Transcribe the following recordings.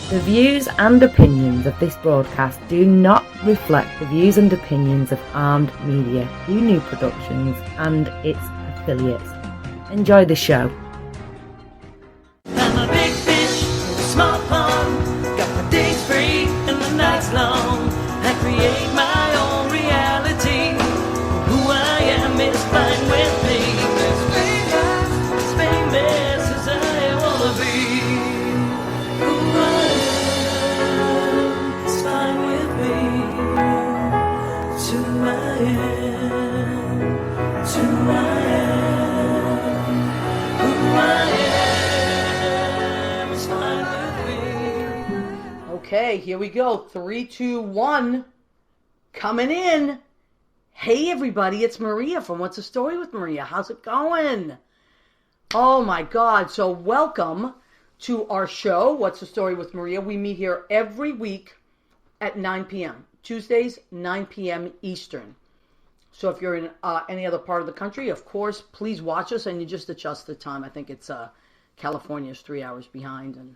The views and opinions of this broadcast do not reflect the views and opinions of Armed Media, New Productions and its affiliates. Enjoy the show. I'm a big fish in a small pond. Got my days free and the nights long. I create my own reality. Who I am is fine with me. As famous as I wanna be. Who I am is fine with me. To I am, to I am. Who I am is fine with me. Okay, here we go. 3, 2, 1. Coming in. Hey, everybody. It's Maria from What's the Story with Maria. How's it going? Oh, my God. So welcome to our show, What's the Story with Maria. We meet here every week at 9 p.m. Tuesdays, 9 p.m. Eastern. So if you're in any other part of the country, of course, please watch us and you just adjust the time. I think it's California's 3 hours behind and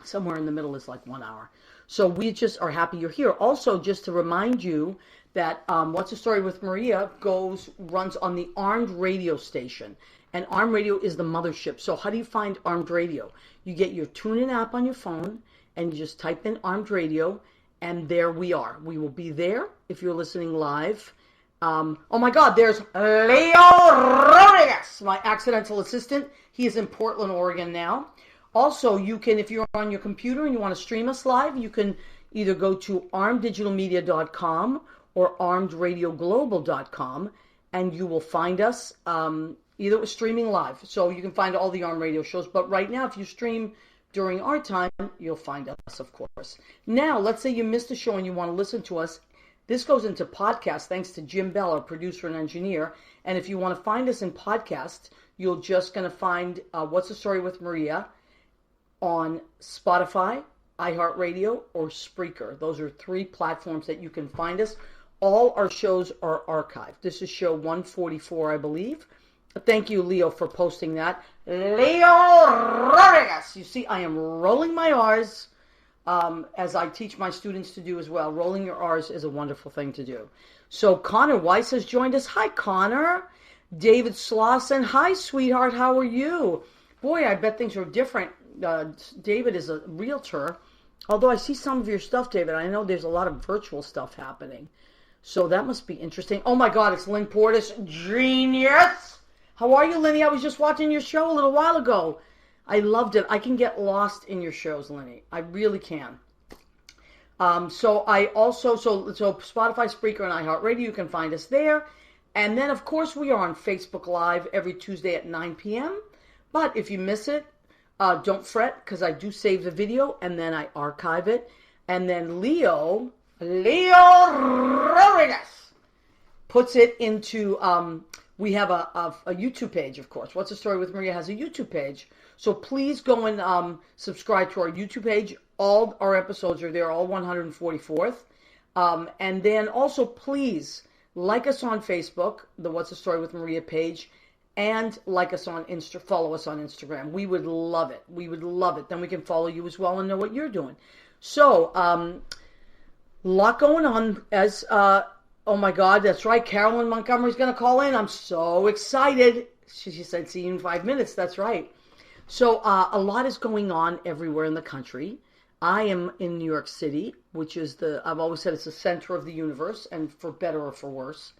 somewhere in the middle is like 1 hour. So we just are happy you're here. Also, just to remind you that What's the Story with Maria runs on the Armed Radio station. And Armed Radio is the mothership. So how do you find Armed Radio? You get your TuneIn app on your phone and you just type in Armed Radio and there we are. We will be there if you're listening live. Oh my God, there's Leo Rodriguez, my accidental assistant. He is in Portland, Oregon now. Also, you can, if you're on your computer and you want to stream us live, you can either go to armeddigitalmedia.com or armedradioglobal.com and you will find us either streaming live. So you can find all the Armed Radio shows. But right now, if you stream during our time, you'll find us, of course. Now, let's say you missed a show and you want to listen to us. This goes into podcast thanks to Jim Bell, our producer and engineer. And if you want to find us in podcast, you're just going to find What's the Story with Maria on Spotify, iHeartRadio, or Spreaker. Those are 3 platforms that you can find us. All our shows are archived. This is show 144, I believe. Thank you, Leo, for posting that. Leo Rodriguez. You see, I am rolling my R's as I teach my students to do as well. Rolling your R's is a wonderful thing to do. So Connor Weiss has joined us. Hi, Connor. David Slauson. Hi, sweetheart. How are you? Boy, I bet things are different. David is a realtor. Although I see some of your stuff, David. I know there's a lot of virtual stuff happening. So that must be interesting. Oh, my God. It's Lynn Portis. Genius. How are you, Lenny? I was just watching your show a little while ago. I loved it. I can get lost in your shows, Lenny. I really can. So Spotify, Spreaker, and iHeartRadio, you can find us there. And then, of course, we are on Facebook Live every Tuesday at 9 p.m. But if you miss it, don't fret, because I do save the video, and then I archive it. And then Leo Rodriguez puts it into... we have a YouTube page, of course. What's the Story with Maria has a YouTube page. So please go and subscribe to our YouTube page. All our episodes are there, all 144th. And then also, please like us on Facebook, the What's the Story with Maria page, and like us on follow us on Instagram. We would love it. We would love it. Then we can follow you as well and know what you're doing. So, lot going on as... oh my God, that's right. Carolyn Montgomery's going to call in. I'm so excited. She said, see you in 5 minutes. That's right. So a lot is going on everywhere in the country. I am in New York City, which is I've always said it's the center of the universe, and for better or for worse.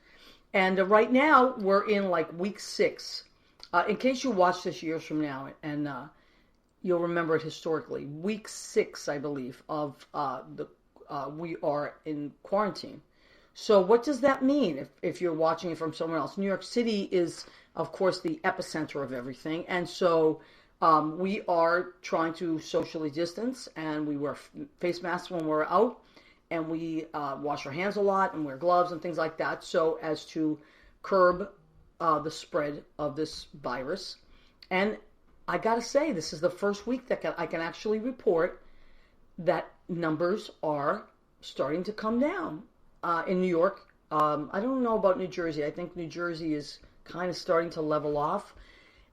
And right now we're in like week 6. In case you watch this years from now, and you'll remember it historically, week 6, I believe, of we are in quarantine. So what does that mean if you're watching it from somewhere else? New York City is, of course, the epicenter of everything. And so we are trying to socially distance, and we wear face masks when we're out, and we wash our hands a lot and wear gloves and things like that, so as to curb the spread of this virus. And I got to say, this is the first week that I can actually report that numbers are starting to come down. In New York, I don't know about New Jersey. I think New Jersey is kind of starting to level off.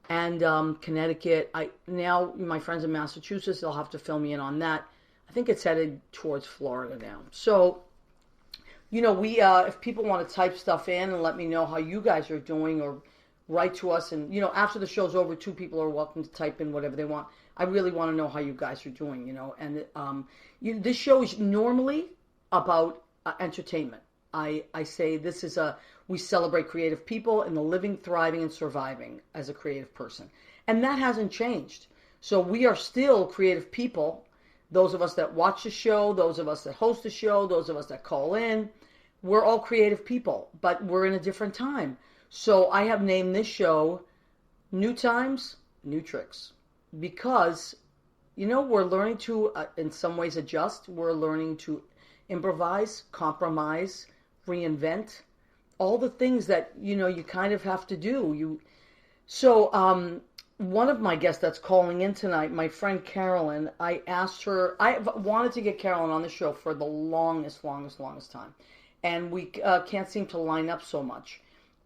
And Connecticut, now my friends in Massachusetts, they'll have to fill me in on that. I think it's headed towards Florida now. So, we if people want to type stuff in and let me know how you guys are doing, or write to us, and after the show's over, 2 people are welcome to type in whatever they want. I really want to know how you guys are doing, and this show is normally about entertainment. I say this is we celebrate creative people and the living, thriving, and surviving as a creative person, and that hasn't changed. So we are still creative people. Those of us that watch the show, those of us that host the show, those of us that call in, we're all creative people, but we're in a different time. So I have named this show New Times, New Tricks, because, we're learning to, in some ways, adjust. We're learning to improvise, compromise, reinvent, all the things that, you kind of have to do. So one of my guests that's calling in tonight, my friend Carolyn, I asked her, I wanted to get Carolyn on the show for the longest time. And we can't seem to line up so much.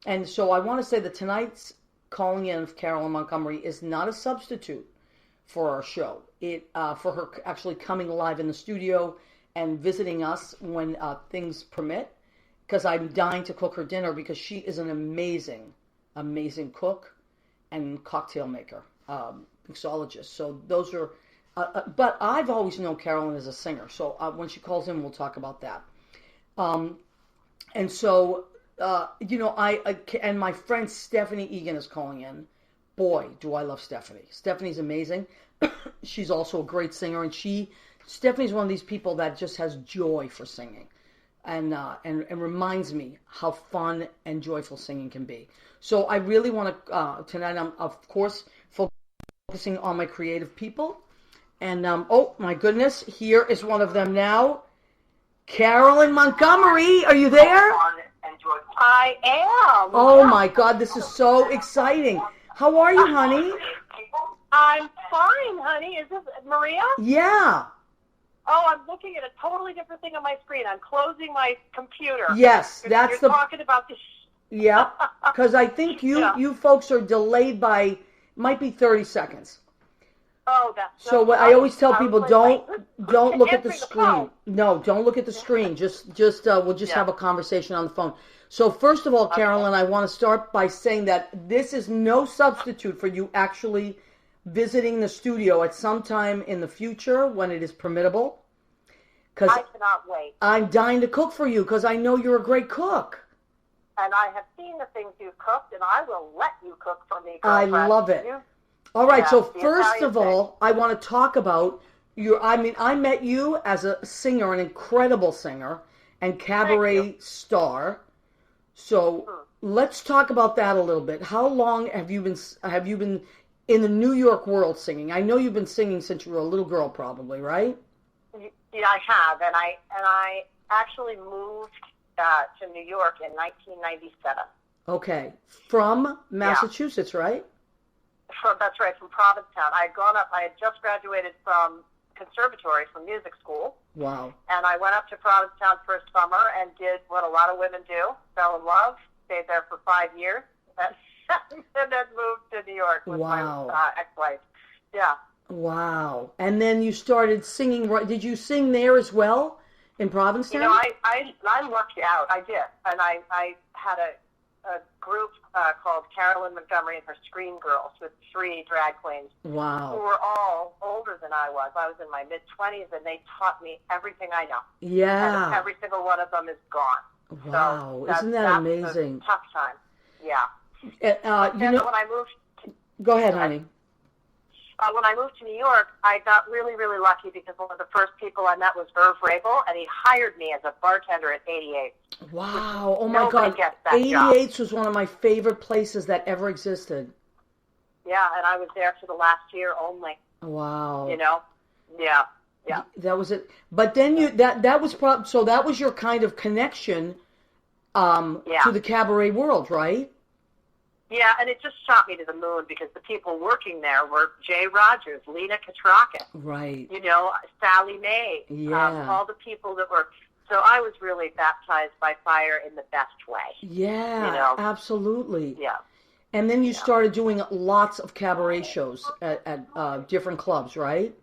And so I want to say that tonight's calling in of Carolyn Montgomery is not a substitute for our show. For her actually coming live in the studio and visiting us when things permit, because I'm dying to cook her dinner, because she is an amazing, amazing cook and cocktail maker, mixologist. So those are, but I've always known Carolyn as a singer. So when she calls in, we'll talk about that. And so, and my friend Stephanie Eagan is calling in. Boy, do I love Stephanie. Stephanie's amazing. She's also a great singer, and Stephanie's one of these people that just has joy for singing, and reminds me how fun and joyful singing can be. So I really want to, tonight I'm, of course, focusing on my creative people. And, oh my goodness, here is one of them now. Carolyn Montgomery, are you there? I am. Oh my God, this is so exciting. How are you, honey? I'm fine, honey. Is this Maria? Yeah. Oh, I'm looking at a totally different thing on my screen. I'm closing my computer. Yes, that's You're talking about the... Yeah, because I think you folks are delayed by, might be 30 seconds. Oh, that's so. I always tell people, don't look at the screen. No, don't look at the screen. Just we'll just have a conversation on the phone. So first of all, Carolyn, I want to start by saying that this is no substitute for you actually visiting the studio at some time in the future when it is permittable. Because I cannot wait. I'm dying to cook for you because I know you're a great cook. And I have seen the things you've cooked, and I will let you cook for me, girlfriend. I love it. All right, so first of all, I want to talk about I met you as a singer, an incredible singer and cabaret star. So let's talk about that a little bit. How long have you been in the New York world singing? I know you've been singing since you were a little girl, probably, right? Yeah, I have, and I actually moved to New York in 1997. Okay, from Massachusetts, right? That's right, from Provincetown. I had just graduated from conservatory, from music school. Wow. And I went up to Provincetown for a summer and did what a lot of women do, fell in love, stayed there for 5 years, and then moved to New York with my ex-wife. Yeah. Wow. And then you started singing. Did you sing there as well in Provincetown? I lucked out. I did. And I had a group called Carolyn Montgomery and her Screen Girls with 3 drag queens. Wow. Who were all older than I was. I was in my mid-20s, and they taught me everything I know. Yeah. And every single one of them is gone. Wow. So isn't that amazing? A tough time. Yeah. When I moved... Go ahead, honey. When I moved to New York, I got really, really lucky because one of the first people I met was Irv Rabel, and he hired me as a bartender at 88. Wow. Oh, my God. 88 was one of my favorite places that ever existed. Yeah, and I was there for the last year only. Wow. Yeah. That was it. But then that was your kind of connection to the cabaret world, right? Yeah, and it just shot me to the moon because the people working there were Jay Rogers, Lena Katrakis, right? Sally Mae, all the people that were. So I was really baptized by fire in the best way. Yeah, absolutely. Yeah. And then you started doing lots of cabaret shows at different clubs, right?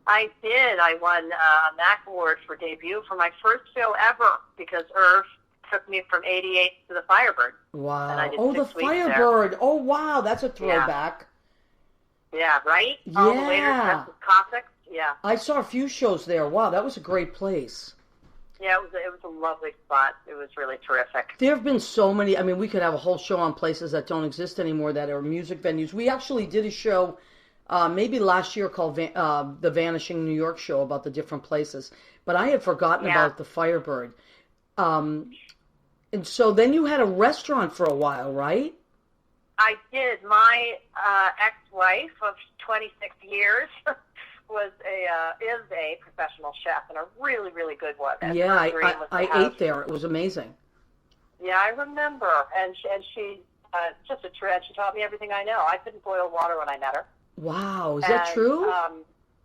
I did. I won a MAC award for debut for my first show ever because Irv took me from 88 to the Firebird. Wow. And I did the 6 weeks Firebird. there. Oh, wow. That's a throwback. Yeah, right? Yeah. All the waiters dressed as Cossacks. Yeah. I saw a few shows there. Wow, that was a great place. Yeah, it was a lovely spot. It was really terrific. There have been so many. I mean, we could have a whole show on places that don't exist anymore that are music venues. We actually did a show maybe last year called the Vanishing New York Show about the different places. But I had forgotten about the Firebird. And so then you had a restaurant for a while, right? I did. My ex-wife of 26 years is a professional chef and a really, really good one. And yeah, I ate there. It was amazing. Yeah, I remember. And she just a tread. She taught me everything I know. I couldn't boil water when I met her. Wow, is that true?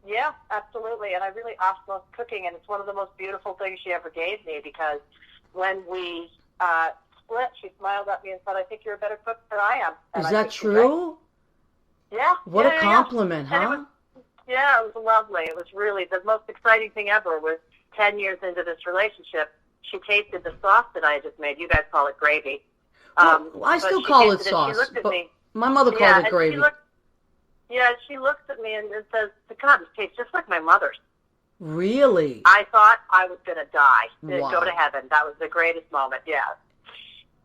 Yeah, absolutely. And I really love cooking, and it's one of the most beautiful things she ever gave me because when we split, she smiled at me and said, "I think you're a better cook than I am." And is that true? Yeah. What a compliment, huh? It was lovely. It was really the most exciting thing ever. Was 10 years into this relationship, she tasted the sauce that I just made. You guys call it gravy. Well, I still call it sauce. She looked at me. My mother called it gravy. She looks at me and says, "God, this tastes just like my mother's." Really? I thought I was going to die, Wow. go to heaven. That was the greatest moment, yeah.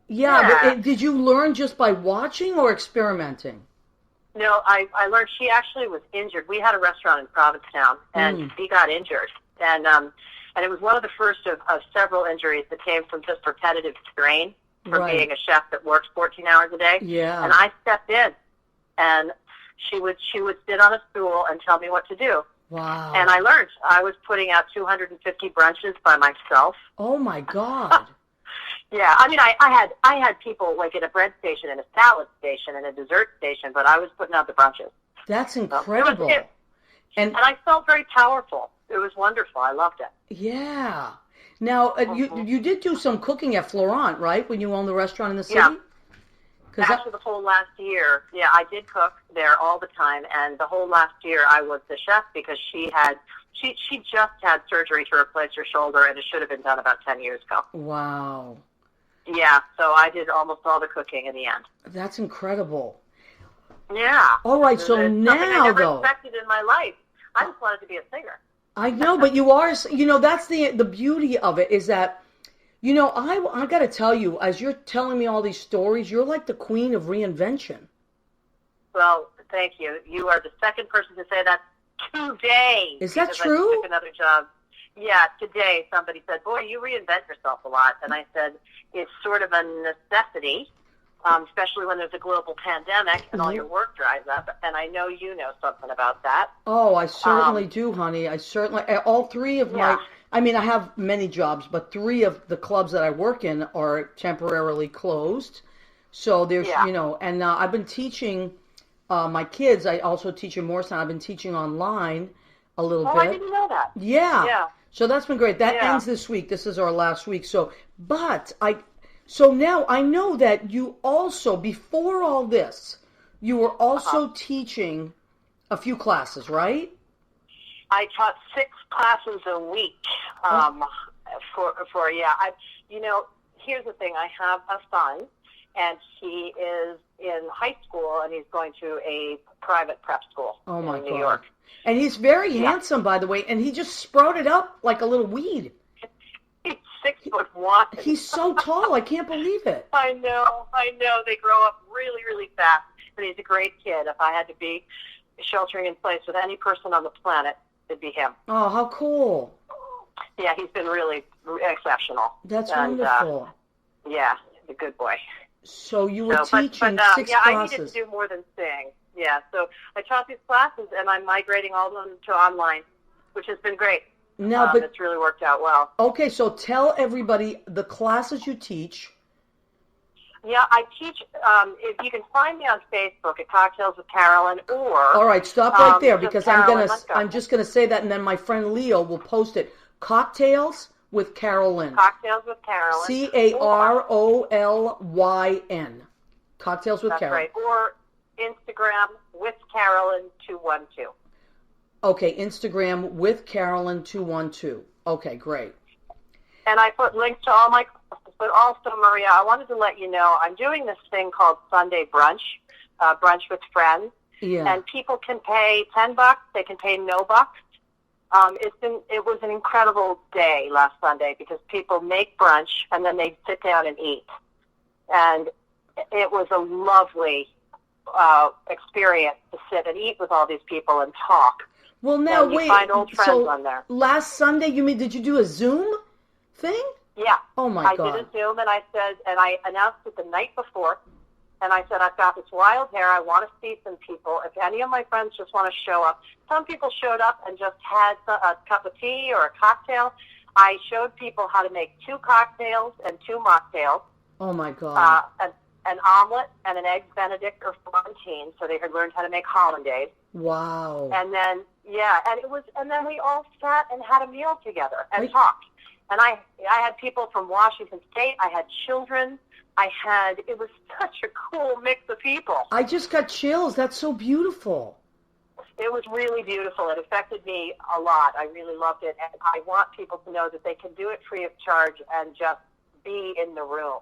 Yeah, but did you learn just by watching or experimenting? No, I learned she actually was injured. We had a restaurant in Provincetown, and she got injured. And it was one of the first of several injuries that came from just repetitive strain from being a chef that works 14 hours a day. Yeah. And I stepped in, and she would sit on a stool and tell me what to do. Wow. And I learned. I was putting out 250 brunches by myself. Oh, my God. Yeah, I mean, I had people like at a bread station and a salad station and a dessert station, but I was putting out the brunches. That's incredible. And I felt very powerful. It was wonderful. I loved it. Yeah. Now, you did do some cooking at Florent, right, when you owned the restaurant in the city? Yeah. Actually, the whole last year, I did cook there all the time, and the whole last year I was the chef because she just had surgery to replace her shoulder, and it should have been done about 10 years ago. Wow. Yeah, so I did almost all the cooking in the end. That's incredible. Yeah. All right, so now, something I never expected in my life. I just wanted to be a singer. I know, but you are, that's the beauty of it is that, I got to tell you, as you're telling me all these stories, you're like the queen of reinvention. Well, thank you. You are the second person to say that today. Is that true? I took another job. Yeah, today somebody said, "Boy, you reinvent yourself a lot." And I said, it's sort of a necessity, especially when there's a global pandemic and all your work dries up. And I know you know something about that. Oh, I certainly do, honey. All three of my, I have many jobs, but 3 of the clubs that I work in are temporarily closed. So there's, and I've been teaching my kids. I also teach in Morristown. I've been teaching online a little bit. Oh, I didn't know that. Yeah. Yeah. So that's been great. That ends this week. This is our last week. So now I know that you also, before all this, you were also teaching a few classes, right? I taught 6 classes a week. Here's the thing. I have a son, and he is in high school, and he's going to a private prep school in New York. And he's very handsome, by the way, and he just sprouted up like a little weed. He's 6'1". He's so tall. I can't believe it. I know. They grow up really, really fast. And he's a great kid. If I had to be sheltering in place with any person on the planet, it'd be him. Oh, how cool. Yeah, he's been really exceptional. That's wonderful. Yeah, he's a good boy. So you were teaching 6 classes. Yeah, I needed to do more than sing. Yeah, so I taught these classes, and I'm migrating all of them to online, which has been great. Now, it's really worked out well. Okay, so tell everybody the classes you teach. Yeah, I teach, if you can find me on Facebook at Cocktails with Carolyn or... All right, stop right there because I'm just going to say that, and then my friend Leo will post it. Cocktails with Carolyn. Cocktails with Carolyn. Carolyn. Cocktails with Carolyn. That's right. Or Instagram with Carolyn 212. Okay, Instagram with Carolyn 212. Okay, great. And I put links to all my classes. But also, Maria, I wanted to let you know I'm doing this thing called Sunday Brunch, Brunch with Friends. Yeah. And people can pay $10. They can pay no bucks. It was an incredible day last Sunday because people make brunch and then they sit down and eat. And it was a lovely experience to sit and eat with all these people and talk. Well, now and you wait. find old friends So on there. last Sunday, did you do a Zoom thing? Yeah. Oh my God. I did a Zoom and I announced it the night before. And I said, I've got this wild hair. I want to see some people. If any of my friends just want to show up. Some people showed up and just had a cup of tea or a cocktail. I showed people how to make 2 cocktails and 2 mocktails. Oh, my God. An omelet and an egg Benedict or Florentine, so they had learned how to make hollandaise. Wow. And then, and then we all sat and had a meal together and talked. And I had people from Washington State. I had children. It was such a cool mix of people. I just got chills. That's so beautiful. It was really beautiful. It affected me a lot. I really loved it. And I want people to know that they can do it free of charge and just be in the room.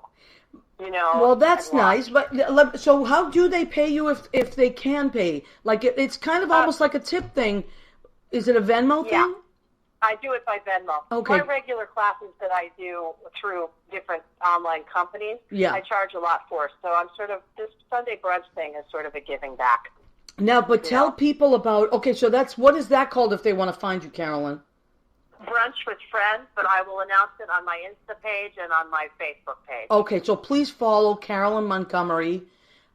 You know. Well, that's nice. But so how do they pay you if they can pay? Like it's kind of almost like a tip thing. Is it a Venmo thing? Yeah. I do it by Venmo. Okay. My regular classes that I do through different online companies, I charge a lot for. So I'm this Sunday brunch thing is sort of a giving back. Now, but tell people about, so what is that called if they want to find you, Carolyn? Brunch with Friends, but I will announce it on my Insta page and on my Facebook page. Okay, so please follow Carolyn Montgomery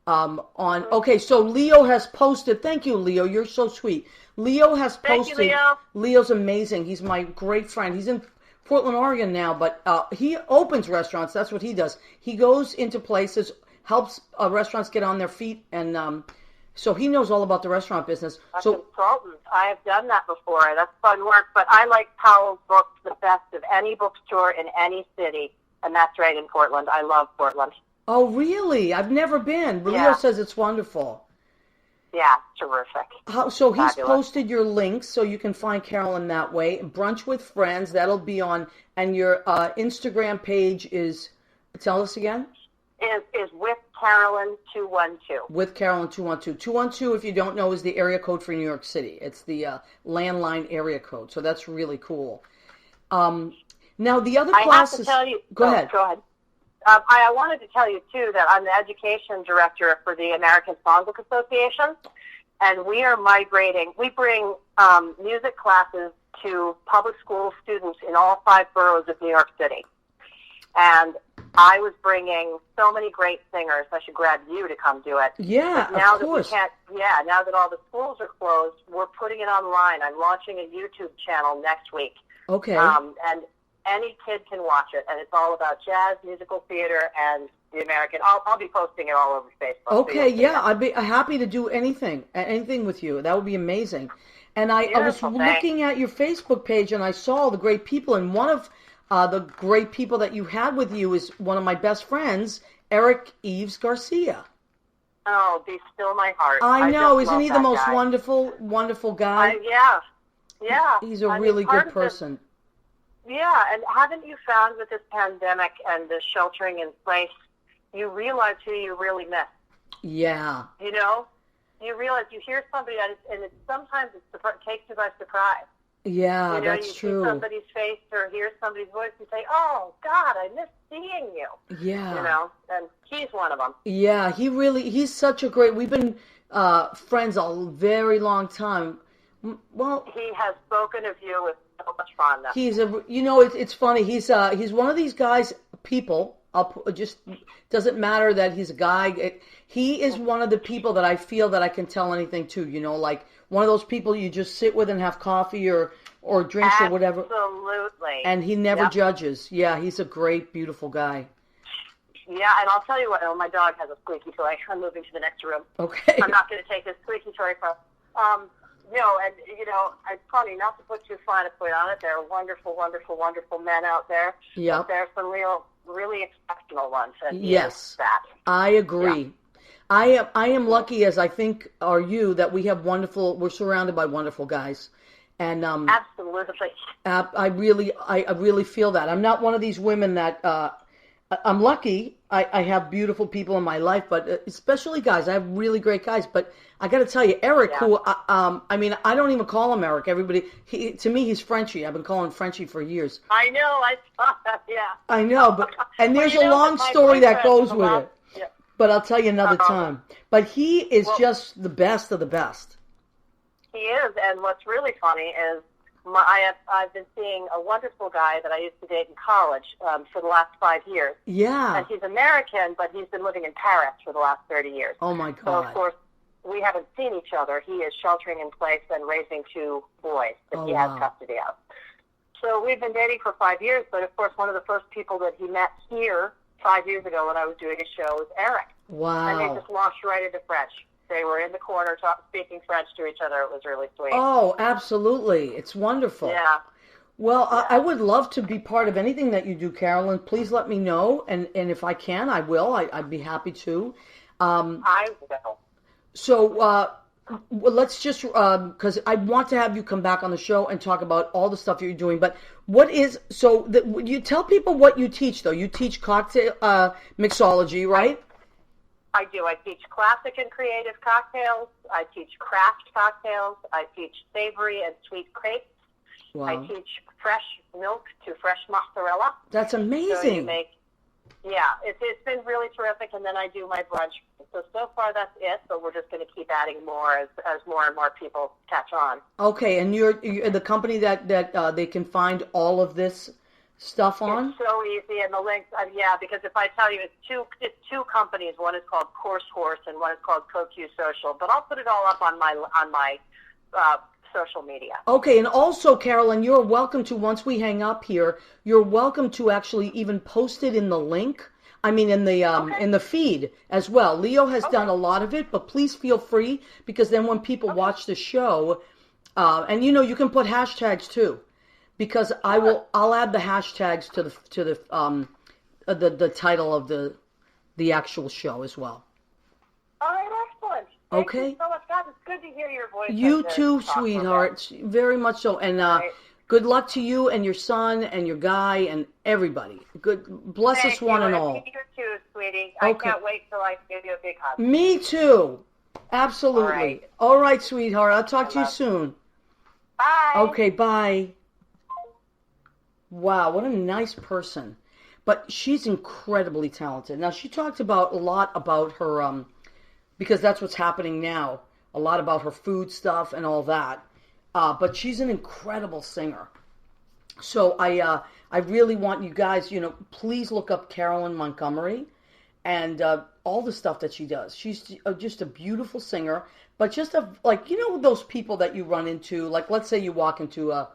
so Leo has posted, thank you, Leo, you're so sweet. Leo has posted. Thank you, Leo. Leo's amazing. He's my great friend. He's in Portland, Oregon now, but he opens restaurants. That's what he does. He goes into places, helps restaurants get on their feet, and so he knows all about the restaurant business. A consultant. I have done that before. That's fun work, but I like Powell's books the best of any bookstore in any city, and that's right in Portland. I love Portland. Oh, really? I've never been. Leo says it's wonderful. Yeah, terrific. So he's posted your links so you can find Carolyn that way. Brunch with Friends, that'll be on, and your Instagram page is, tell us again? Is with Carolyn 212. With Carolyn 212. 212, if you don't know, is the area code for New York City. It's the landline area code, so that's really cool. Now, the other classes... I have to tell you... Go ahead. Go ahead. I wanted to tell you, too, that I'm the education director for the American Songbook Association, and we are migrating. We bring music classes to public school students in all 5 boroughs of New York City. And I was bringing so many great singers. I should grab you to come do it. Yeah, but now of course. Now that all the schools are closed, we're putting it online. I'm launching a YouTube channel next week. Okay. And any kid can watch it, and it's all about jazz, musical theater, and the American. I'll be posting it all over Facebook. Okay, so I'd be happy to do anything with you. That would be amazing. And I was looking at your Facebook page, and I saw all the great people, and one of the great people that you had with you is one of my best friends, Eric Eves Garcia. Oh, be still my heart. I know. Isn't he the most wonderful guy? Yeah. He's a really good person. Yeah, and haven't you found with this pandemic and the sheltering in place, you realize who you really miss? Yeah. You know? You realize you hear somebody, and sometimes it takes you by surprise. Yeah, that's true. You see somebody's face or hear somebody's voice and say, oh, God, I miss seeing you. Yeah. You know, and he's one of them. Yeah, he's such a great, we've been friends a very long time. Well, he has spoken of you with so much fondness. It's funny. He's one of these guys. People, just doesn't matter that he's a guy. He is one of the people that I feel that I can tell anything to. You know, like one of those people you just sit with and have coffee or drinks or whatever. Absolutely. And he never judges. Yeah, he's a great, beautiful guy. Yeah, and I'll tell you what. Oh, my dog has a squeaky toy. I'm moving to the next room. Okay. I'm not going to take this squeaky toy from. It's funny, not to put too fine a point on it. There are wonderful, wonderful, wonderful men out there. Yeah. But there are some really exceptional ones. And yes. I agree. Yeah. I am lucky, as I think are you, that we're surrounded by wonderful guys. And Absolutely. I really feel that. I'm not one of these women that I'm lucky. I have beautiful people in my life, but especially guys. I have really great guys. But I got to tell you, Eric, Yeah. who I mean, I don't even call him Eric. Everybody, to me, he's Frenchy. I've been calling him Frenchy for years. I know. I saw that. Yeah. I know, but and Well, there's you a know long that my story that boyfriend goes with allowed- it. Yeah. But I'll tell you another Uh-oh. time. But he is Well- just the best of the best. He is, and what's really funny is I've been seeing a wonderful guy that I used to date in college for the last 5 years. Yeah. And he's American, but he's been living in Paris for the last 30 years. Oh my So, of God. course, we haven't seen each other. He is sheltering in place and raising 2 boys that Oh, he has wow. custody of. So we've been dating for 5 years, but of course one of the first people that he met here 5 years ago when I was doing a show was Eric. And they Wow. just launched right into French. They were in the corner speaking French to each other. It was really sweet. Oh, absolutely. It's wonderful. Yeah. Well, I would love to be part of anything that you do, Carolyn. Please let me know, and if I can, I will. I'd be happy to. I will. So well, let's just, because I want to have you come back on the show and talk about all the stuff you're doing. But what is, you tell people what you teach, though. You teach cocktail mixology, right? I do. I teach classic and creative cocktails. I teach craft cocktails. I teach savory and sweet crepes. Wow. I teach fresh milk to fresh mozzarella. That's So you amazing. make, it's been really terrific. And then I do my brunch. So far that's it, but we're just going to keep adding more as more and more people catch on. Okay, and you're the company that they can find all of this stuff on? It's so easy, and the links, because if I tell you, it's two companies. One is called Course Horse, and one is called CoQ Social. But I'll put it all up on my social media. Okay, and also, Carolyn, you're welcome to, once we hang up here, you're welcome to actually even post it in the link. I mean, in the feed as well. Leo has done a lot of it, but please feel free, because then when people watch the show, and you can put hashtags too, because I'll add the hashtags to the title of the actual show as well. All right, excellent. Thank Okay. you so much. God, it's good to hear your voice. You and to too, talk sweetheart. Very much so. And Right. good luck to you and your son and your guy and everybody. Good. Bless Thank us one you, and all. You too, sweetie. I Okay. can't wait till I give you a big hug. Me too. Absolutely. All right, sweetheart. I'll talk to you soon. Bye. Okay, bye. Wow, what a nice person. But she's incredibly talented. Now, she talked a lot about her, because that's what's happening now, a lot about her food stuff and all that. But she's an incredible singer. So I really want you guys, please look up Carolyn Montgomery and all the stuff that she does. She's just a beautiful singer, but just those people that you run into, like let's say you walk into a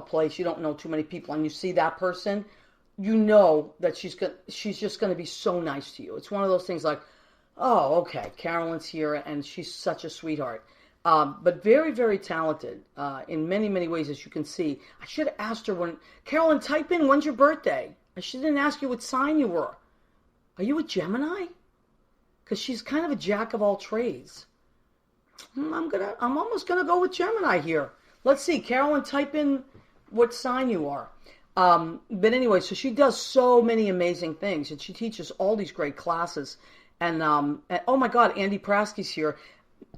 place, you don't know too many people, and you see that person, you know that she's just going to be so nice to you. It's one of those things like, oh, okay, Carolyn's here, and she's such a sweetheart. But very, very talented in many, many ways, as you can see. I should have asked her Carolyn, type in, when's your birthday? I didn't ask you what sign you were. Are you a Gemini? Because she's kind of a jack of all trades. I'm almost gonna go with Gemini here. Let's see, Carolyn, type in what sign you are. But anyway, so she does so many amazing things, and she teaches all these great classes. And oh my God, Andy Prasky's here.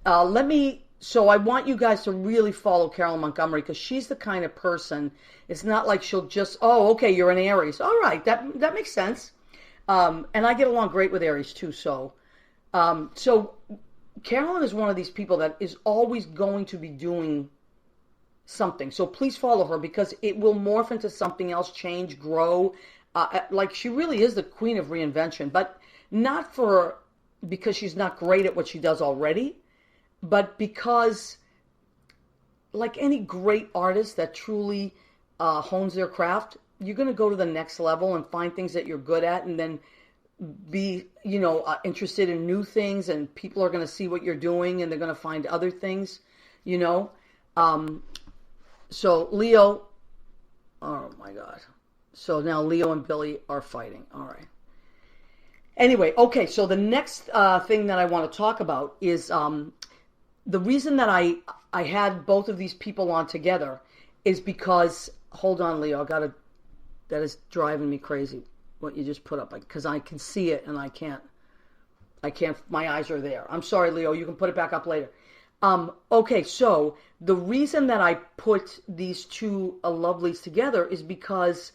So I want you guys to really follow Carolyn Montgomery, because she's the kind of person, it's not like she'll just, oh, okay, you're an Aries. All right, that makes sense. And I get along great with Aries too, so Carolyn is one of these people that is always going to be doing something. So please follow her, because it will morph into something else, change, grow. Like she really is the queen of reinvention, but not because she's not great at what she does already, but because like any great artist that truly hones their craft, you're going to go to the next level and find things that you're good at, and then be, interested in new things, and people are going to see what you're doing, and they're going to find other things, So Leo, oh my God. So now Leo and Billy are fighting. All right. Anyway, okay, so the next thing that I want to talk about is the reason that I had both of these people on together is because, hold on, Leo, that is driving me crazy, what you just put up, because I can see it and I can't, my eyes are there. I'm sorry, Leo, you can put it back up later. Okay, so the reason that I put these two lovelies together is because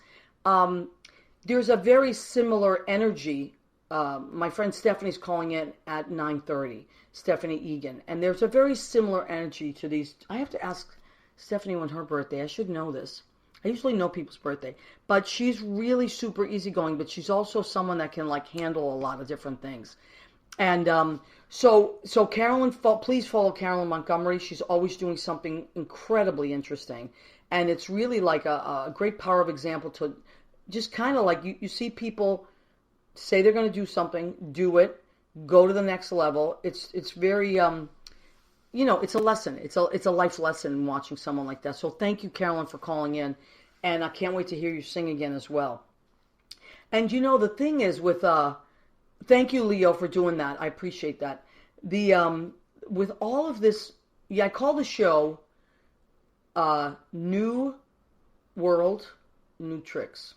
there's a very similar energy. My friend Stephanie's calling in at 9:30, Stephanie Eagan, and there's a very similar energy to these. I have to ask Stephanie when her birthday. I should know this. I usually know people's birthday, but she's really super easygoing, but she's also someone that can like handle a lot of different things. And so Carolyn, please follow Carolyn Montgomery. She's always doing something incredibly interesting, and it's really like a great power of example to just kind of like you see people say they're going to do something, do it, go to the next level. It's very it's a lesson. It's a life lesson in watching someone like that. So thank you, Carolyn, for calling in, and I can't wait to hear you sing again as well. And the thing is with thank you, Leo, for doing that. I appreciate that. With all of this, I call the show New World, New Tricks,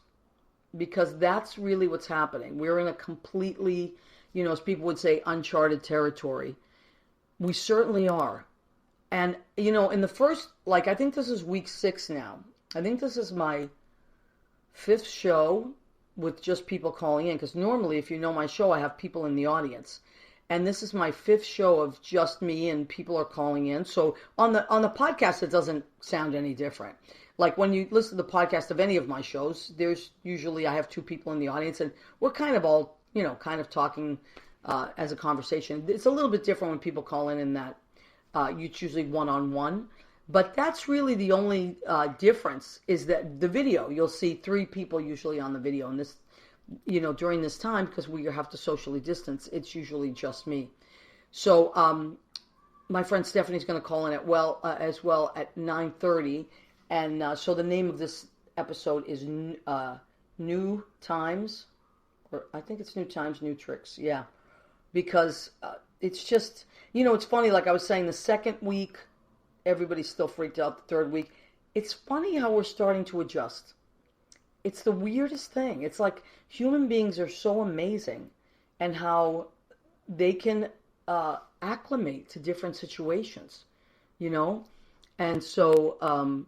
because that's really what's happening. We're in a completely, as people would say, uncharted territory. We certainly are. And, in the first, I think this is week 6 now. I think this is my 5th show with just people calling in, because normally, if you know my show, I have people in the audience, and this is my 5th show of just me and people are calling in. So on the podcast, it doesn't sound any different. Like when you listen to the podcast of any of my shows, there's usually I have 2 people in the audience, and we're kind of all kind of talking as a conversation. It's a little bit different when people call in that it's usually one-on-one. But that's really the only difference is that the video, you'll see 3 people usually on the video. And this, during this time, because we have to socially distance, it's usually just me. So my friend Stephanie's going to call in as well at 9:30. And so the name of this episode is New Times, or I think it's New Times, New Tricks. Yeah, because it's just, it's funny. Like I was saying, the second week, everybody's still freaked out. The 3rd week, it's funny how we're starting to adjust. It's the weirdest thing. It's like human beings are so amazing, and how they can acclimate to different situations, And so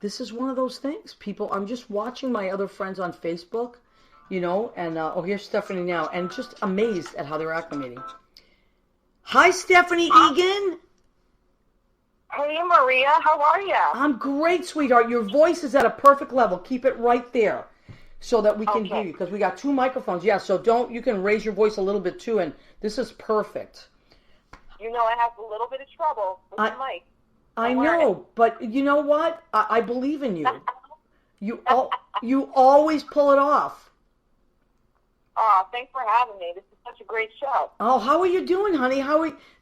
this is one of those things. People, I'm just watching my other friends on Facebook, and here's Stephanie now, and just amazed at how they're acclimating. Hi, Stephanie Eagan. Hey, Maria, how are you? I'm great, sweetheart. Your voice is at a perfect level. Keep it right there so that we can hear you, because we got 2 microphones. Yeah, so you can raise your voice a little bit too, and this is perfect. I have a little bit of trouble with the mic. I know, but you know what? I believe in you. You always pull it off. Oh, thanks for having me. This is such a great show. Oh, how are you doing, honey?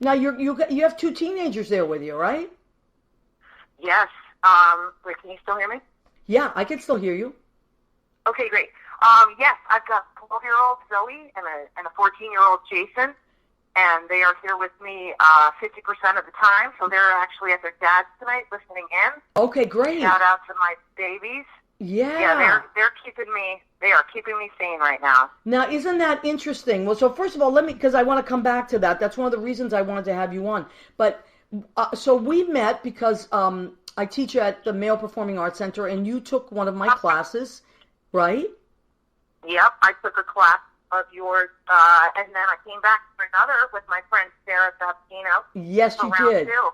Now you have 2 teenagers there with you, right? Yes. Wait, can you still hear me? Yeah, I can still hear you. Okay, great. Yes, I've got a 12-year-old Zoe and a 14-year-old Jason, and they are here with me 50% of the time. So they're actually at their dad's tonight, listening in. Okay, great. Shout out to my babies. Yeah, they're keeping me. They are keeping me sane right now. Now, isn't that interesting? Well, so first of all, because I want to come back to that. That's one of the reasons I wanted to have you on. But so we met because I teach at the Male Performing Arts Center, and you took one of my classes, right? Yep, I took a class of yours, and then I came back for another with my friend Sarah Fabstino. Yes, you did. 2.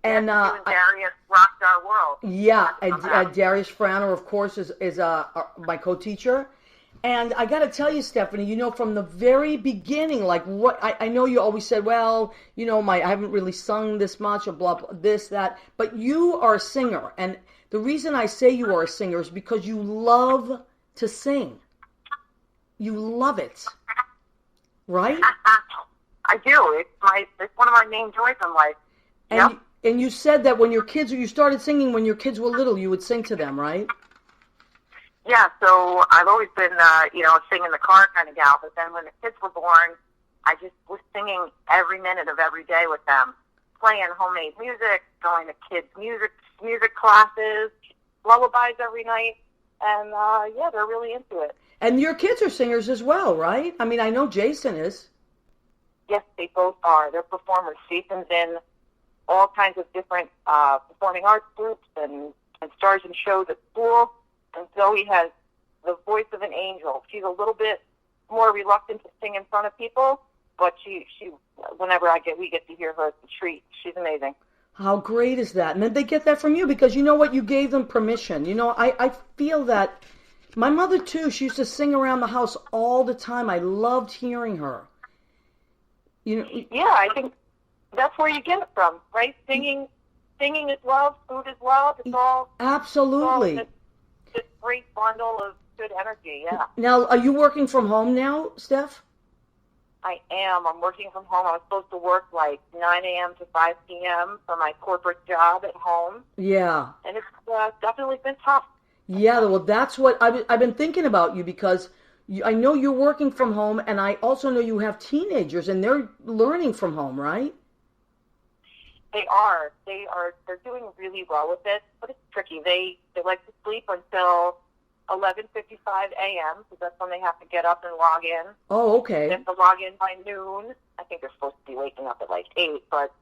And Darius rocked our world. Yeah, and Darius Frowner, of course, is my co-teacher. And I got to tell you, Stephanie, from the very beginning, what I know you always said, well, I haven't really sung this much or blah, blah, this, that. But you are a singer. And the reason I say you are a singer is because you love to sing. You love it. Right? I do. It's one of my main joys in life. And And you said that when you started singing when your kids were little, you would sing to them, right? Yeah, so I've always been, sing in the car kind of gal, but then when the kids were born, I just was singing every minute of every day with them. playing homemade music, going to kids' music classes, lullabies every night, and yeah, they're really into it. And your kids are singers as well, right? I mean, I know Jason is. Yes, they both are. They're performers. Jason's in all kinds of different performing arts groups and stars in shows at school. And Zoe has the voice of an angel. She's a little bit more reluctant to sing in front of people, but she whenever we get to hear her, it's a treat. She's amazing. How great is that? And then they get that from you because you know what? You gave them permission. You know, I feel that my mother, too, she used to sing around the house all the time. I loved hearing her. You know, yeah, I think that's where you get it from, right? Singing is love, food is love. It's all absolutely. It's all this great bundle of good energy, yeah. Now, are you working from home now, Steph? I am. I'm working from home. I was supposed to work like 9 a.m. to 5 p.m. for my corporate job at home. Yeah. And it's definitely been tough. Yeah, well, that's what I've been thinking about you because I know you're working from home, and I also know you have teenagers, and they're learning from home, right? They are. They're doing really well with it, but it's tricky. They like to sleep until 11:55 a.m. because that's when they have to get up and log in. Oh, okay. They have to log in by noon. I think they're supposed to be waking up at like 8, but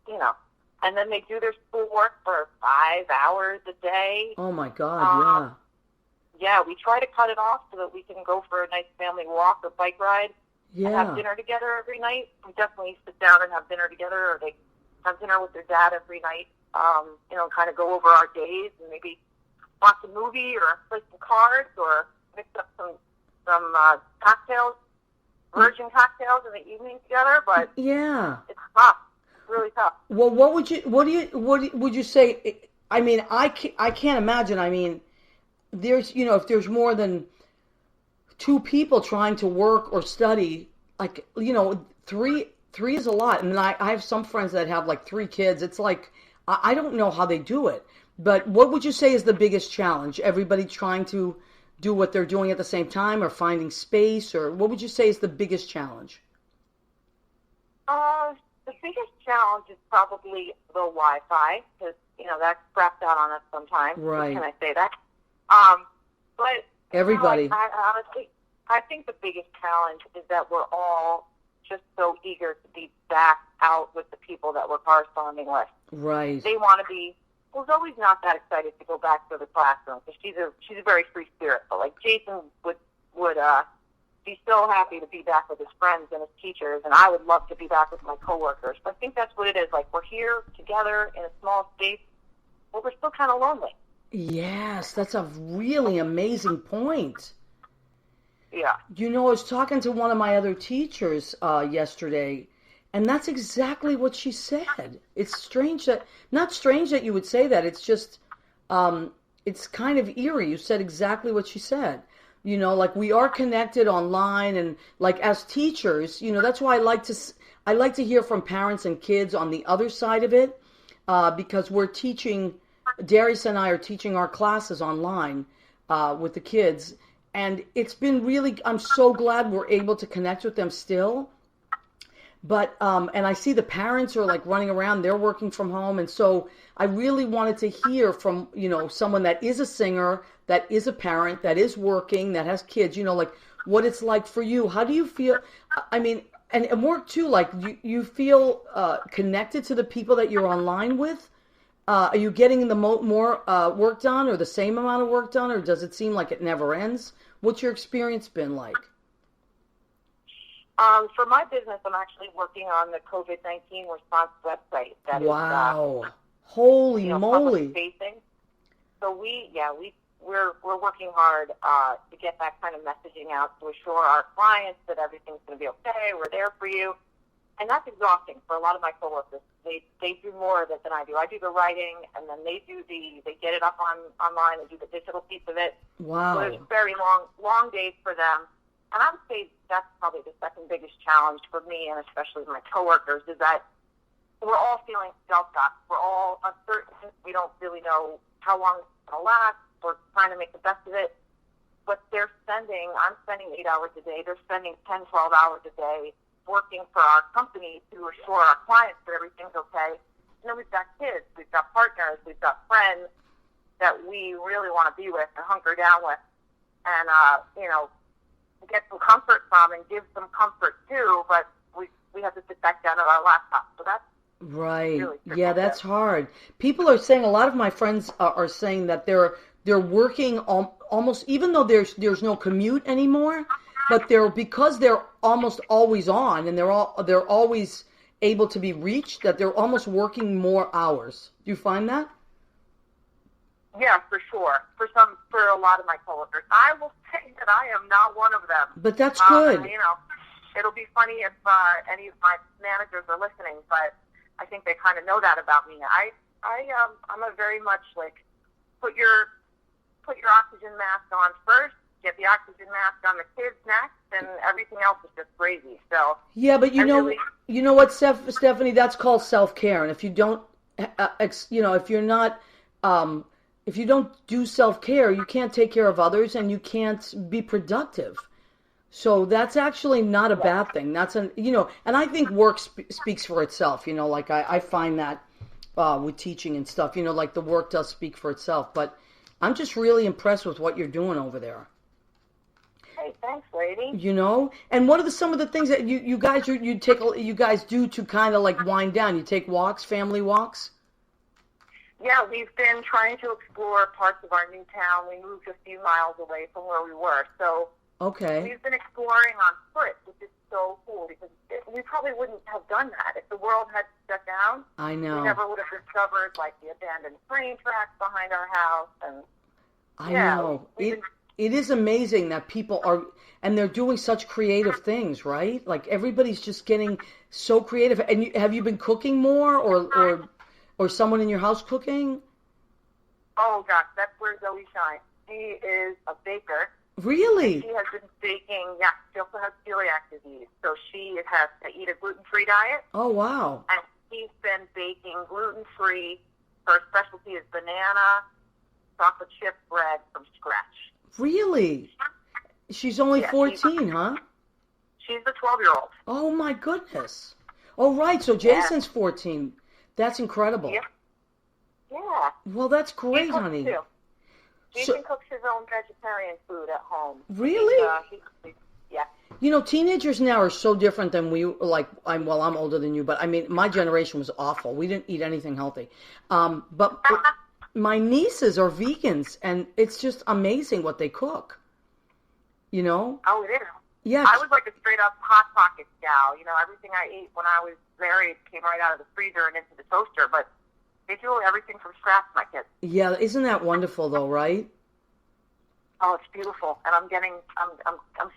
you know. And then they do their schoolwork for 5 hours a day. Oh, my God, yeah, we try to cut it off so that we can go for a nice family walk or bike ride and have dinner together every night. We definitely sit down and have dinner together, or they have dinner with their dad every night, you know, kind of go over our days and maybe watch a movie or play some cards or mix up some cocktails, virgin cocktails in the evening together. But yeah, it's tough. It's really tough. Well, what would you say? I mean, I can't imagine. I mean, there's, you know, if there's more than 2 people trying to work or study, like, you know, three is a lot. And then I have some friends that have like 3 kids. It's like, I don't know how they do it. But what would you say is the biggest challenge? Everybody trying to do what they're doing at the same time, or finding space, or what would you say is the biggest challenge? The biggest challenge is probably the Wi-Fi, because, you know, that craps out on us sometimes. Right. Can I say that? But everybody. You know, I honestly, I think the biggest challenge is that we're all just so eager to be back out with the people that we're corresponding with. Right. They want to be. Well, Zoe's not that excited to go back to the classroom because she's a very free spirit. But like Jason would be so happy to be back with his friends and his teachers, and I would love to be back with my coworkers. But I think that's what it is. Like, we're here together in a small space, but we're still kind of lonely. Yes, that's a really amazing point. Yeah. You know, I was talking to one of my other teachers yesterday, and that's exactly what she said. It's not strange that you would say that. It's just, it's kind of eerie. You said exactly what she said. You know, like, we are connected online, and like as teachers, you know, that's why I like to hear from parents and kids on the other side of it, because we're teaching. Darius and I are teaching our classes online with the kids, and it's been really. I'm so glad we're able to connect with them still. But and I see the parents are like running around. They're working from home, and so I really wanted to hear from, you know, someone that is a singer, that is a parent, that is working, that has kids. You know, like what it's like for you. How do you feel? I mean, and work too. Like, you feel connected to the people that you're online with. Are you getting the more work done, or the same amount of work done, or does it seem like it never ends? What's your experience been like? For my business, I'm actually working on the COVID-19 response website. That wow. Holy moly. Facing. So we're working hard to get that kind of messaging out to assure our clients that everything's going to be okay. We're there for you. And that's exhausting for a lot of my coworkers. They do more of it than I do. I do the writing, and then they get it up online and do the digital piece of it. Wow. So there's very long days for them. And I would say that's probably the second biggest challenge for me, and especially my coworkers, is that we're all feeling self-doubt. We're all uncertain. We don't really know how long it's going to last. We're trying to make the best of it. But I'm spending 8 hours a day. They're spending 10, 12 hours a day working for our company to assure our clients that everything's okay. we've got kids, we've got partners, we've got friends that we really want to be with and hunker down with, and get some comfort from and give some comfort to, but we have to sit back down at our laptop. So that's right. Really Yeah, that's hard. People are saying, a lot of my friends are saying that they're working almost, even though there's no commute anymore, but because they're almost always on and they're always able to be reached, that they're almost working more hours. Do you find that? Yeah, for sure. For a lot of my coworkers, I will say that I am not one of them. But that's good. It'll be funny if any of my managers are listening, but I think they kind of know that about me. I'm a very much like put your oxygen mask on first, get the oxygen mask on the kids next, and everything else is just crazy. So yeah, but you know what, Stephanie, that's called self-care, and if you don't, if you don't do self-care, you can't take care of others, and you can't be productive. So that's actually not a bad thing. That's and I think work speaks for itself. Like I find that with teaching and stuff, like the work does speak for itself. But I'm just really impressed with what you're doing over there. Hey, thanks, lady. And what are some of the things that you guys do to kind of like wind down? You take walks, family walks? Yeah, we've been trying to explore parts of our new town. We moved a few miles away from where we were, so okay. We've been exploring on foot, which is so cool because we probably wouldn't have done that if the world had shut down. I know. We never would have discovered like the abandoned train tracks behind our house, and I know. It is amazing that people are, and they're doing such creative things, right? Like everybody's just getting so creative. And have you been cooking more, or someone in your house cooking? Oh gosh, that's where Zoe shines. She is a baker. Really? She has been baking. Yeah, she also has celiac disease, so she has to eat a gluten-free diet. Oh wow! And she's been baking gluten-free. Her specialty is banana chocolate chip bread from scratch. Really? She's only 14, huh? She's the 12-year-old. Oh my goodness! Oh right, so Jason's 14. That's incredible. Yeah. Well, that's great, honey. Too. Jason cooks his own vegetarian food at home. Really? Yeah. Teenagers now are so different than we like. I'm older than you, but I mean, my generation was awful. We didn't eat anything healthy. But my nieces are vegans, and it's just amazing what they cook. Oh, it is. Yeah. I was like a straight up Hot Pocket gal. Everything I ate when I was married came right out of the freezer and into the toaster, but they do everything from scratch, my kids. Yeah, isn't that wonderful though, right? Oh, it's beautiful, and I'm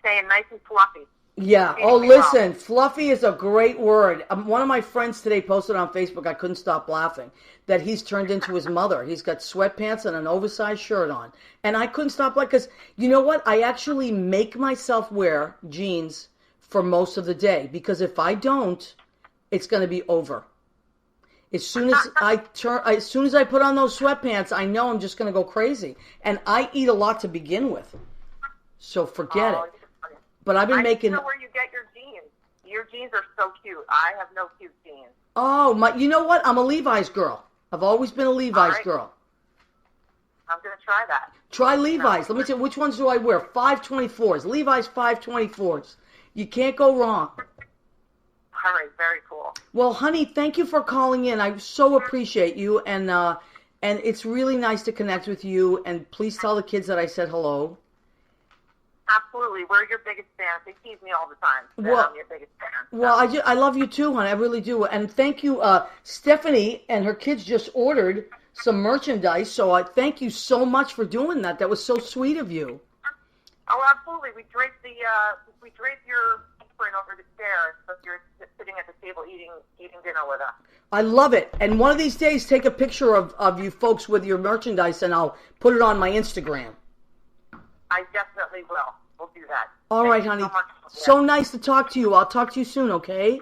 staying nice and fluffy. Yeah. Oh, listen, fluffy is a great word. One of my friends today posted on Facebook, I couldn't stop laughing, that he's turned into his mother. He's got sweatpants and an oversized shirt on. And I couldn't stop laughing because, you know what? I actually make myself wear jeans for most of the day because if I don't, it's going to be over. As soon as I put on those sweatpants, I know I'm just going to go crazy. And I eat a lot to begin with. So forget it. But I've been making... I don't know where you get your jeans. Your jeans are so cute. I have no cute jeans. Oh, you know what? I'm a Levi's girl. I've always been a Levi's girl. I'm going to try that. Try Levi's. Let me tell you, which ones do I wear? 524s. Levi's 524s. You can't go wrong. All right, very cool. Well, honey, thank you for calling in. I so appreciate you, and it's really nice to connect with you. And please tell the kids that I said hello. Absolutely, we're your biggest fans. They tease me all the time. I'm your biggest fan. So. Well, I love you too, honey. I really do. And thank you, Stephanie and her kids just ordered some merchandise. So I thank you so much for doing that. That was so sweet of you. Oh, absolutely. We draped your apron over the stairs, so you're sitting at the table eating dinner with us. I love it. And one of these days, take a picture of you folks with your merchandise, and I'll put it on my Instagram. I definitely will. We'll do that. All right, honey. So nice to talk to you. I'll talk to you soon, okay?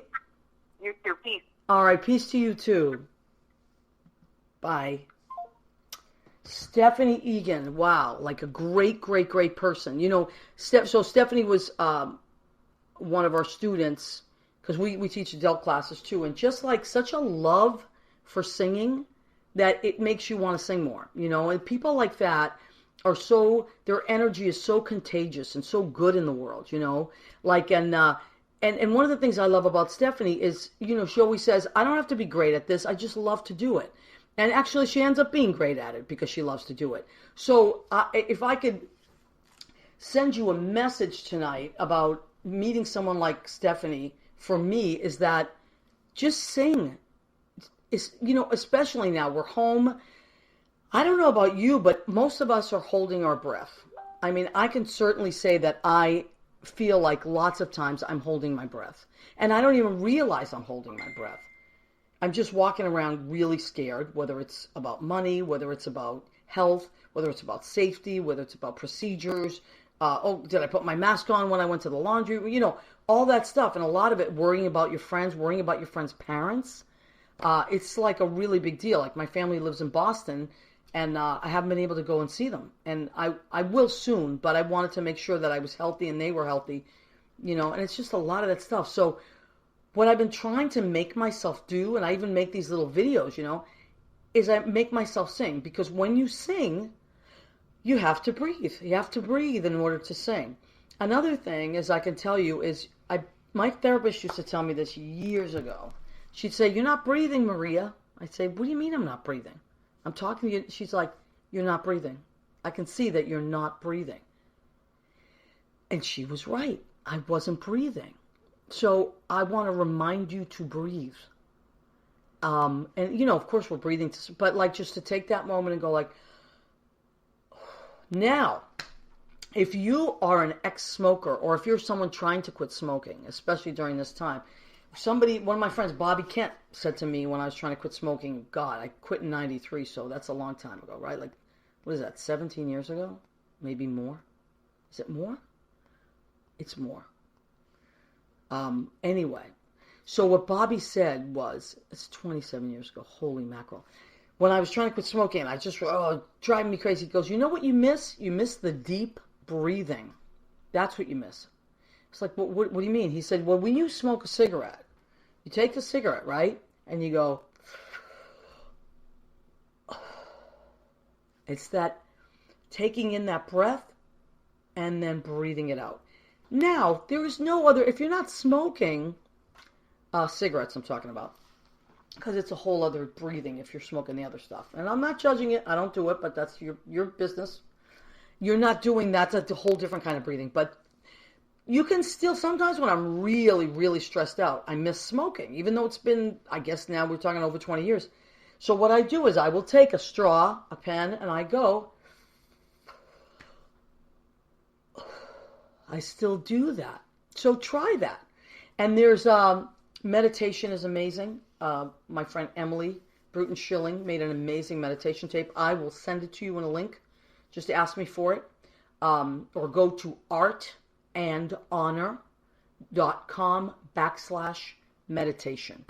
You too. Peace. All right. Peace to you, too. Bye. Stephanie Eagan. Wow. Like a great, great, great person. So Stephanie was one of our students, because we teach adult classes, too. And just like such a love for singing that it makes you want to sing more, you know, and people like that are so, their energy is so contagious and so good in the world, you know, like, and one of the things I love about Stephanie is, you know, she always says, I don't have to be great at this, I just love to do it. And actually she ends up being great at it because she loves to do it. So if I could send you a message tonight about meeting someone like Stephanie, for me, is that just sing. Is, you know, especially now we're home. I don't know about you, but most of us are holding our breath. I mean, I can certainly say that I feel like lots of times I'm holding my breath. And I don't even realize I'm holding my breath. I'm just walking around really scared, whether it's about money, whether it's about health, whether it's about safety, whether it's about procedures. Did I put my mask on when I went to the laundry? You know, all that stuff. And a lot of it, worrying about your friends, worrying about your friends' parents. It's like a really big deal. Like my family lives in Boston, and I haven't been able to go and see them. And I will soon, but I wanted to make sure that I was healthy and they were healthy, you know, and it's just a lot of that stuff. So what I've been trying to make myself do, and I even make these little videos, you know, is I make myself sing. Because when you sing, you have to breathe. You have to breathe in order to sing. Another thing, as I can tell you, is my therapist used to tell me this years ago. She'd say, you're not breathing, Maria. I'd say, what do you mean I'm not breathing? I'm talking to you. She's like, you're not breathing. I can see that you're not breathing. And she was right. I wasn't breathing. So I want to remind you to breathe. And, you know, of course we're breathing, but like just to take that moment and go like, now, if you are an ex-smoker or if you're someone trying to quit smoking, especially during this time, one of my friends, Bobby Kent, said to me when I was trying to quit smoking, God, I quit in 93, so that's a long time ago, right? Like, what is that, 17 years ago? Maybe more? Is it more? It's more. Anyway, so what Bobby said was, it's 27 years ago, holy mackerel. When I was trying to quit smoking, I just, driving me crazy. He goes, you know what you miss? You miss the deep breathing. That's what you miss. It's like, what do you mean? He said, well, when you smoke a cigarette, you take the cigarette, right? And you go, it's that taking in that breath and then breathing it out. Now, there is no other, if you're not smoking, cigarettes I'm talking about, because it's a whole other breathing if you're smoking the other stuff. And I'm not judging it. I don't do it, but that's your business. You're not doing that. That's a whole different kind of breathing. But you can still, sometimes when I'm really, really stressed out, I miss smoking, even though it's been, I guess now we're talking over 20 years. So what I do is I will take a straw, a pen, and I go, I still do that. So try that. And there's, meditation is amazing. My friend Emily Bruton Schilling made an amazing meditation tape. I will send it to you in a link. Just ask me for it. Or go to artandhonor.com/meditation.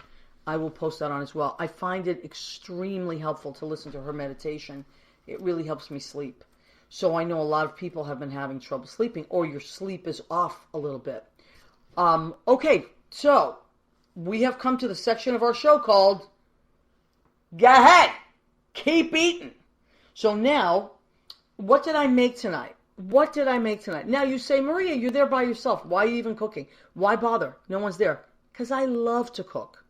I will post that on as well. I find it extremely helpful to listen to her meditation. It really helps me sleep. So I know a lot of people have been having trouble sleeping, or your sleep is off a little bit. Okay, so we have come to the section of our show called Go Ahead, Keep Eating. So now, what did I make tonight? What did I make tonight? Now you say, Maria, you're there by yourself. Why are you even cooking? Why bother? No one's there. Because I love to cook.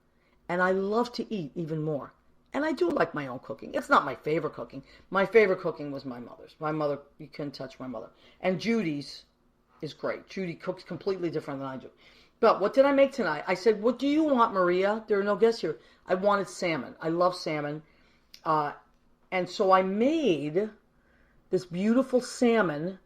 And I love to eat even more. And I do like my own cooking. It's not my favorite cooking. My favorite cooking was my mother's. My mother, you couldn't touch my mother. And Judy's is great. Judy cooks completely different than I do. But what did I make tonight? I said, what do you want, Maria? There are no guests here. I wanted salmon. I love salmon. And so I made this beautiful salmon,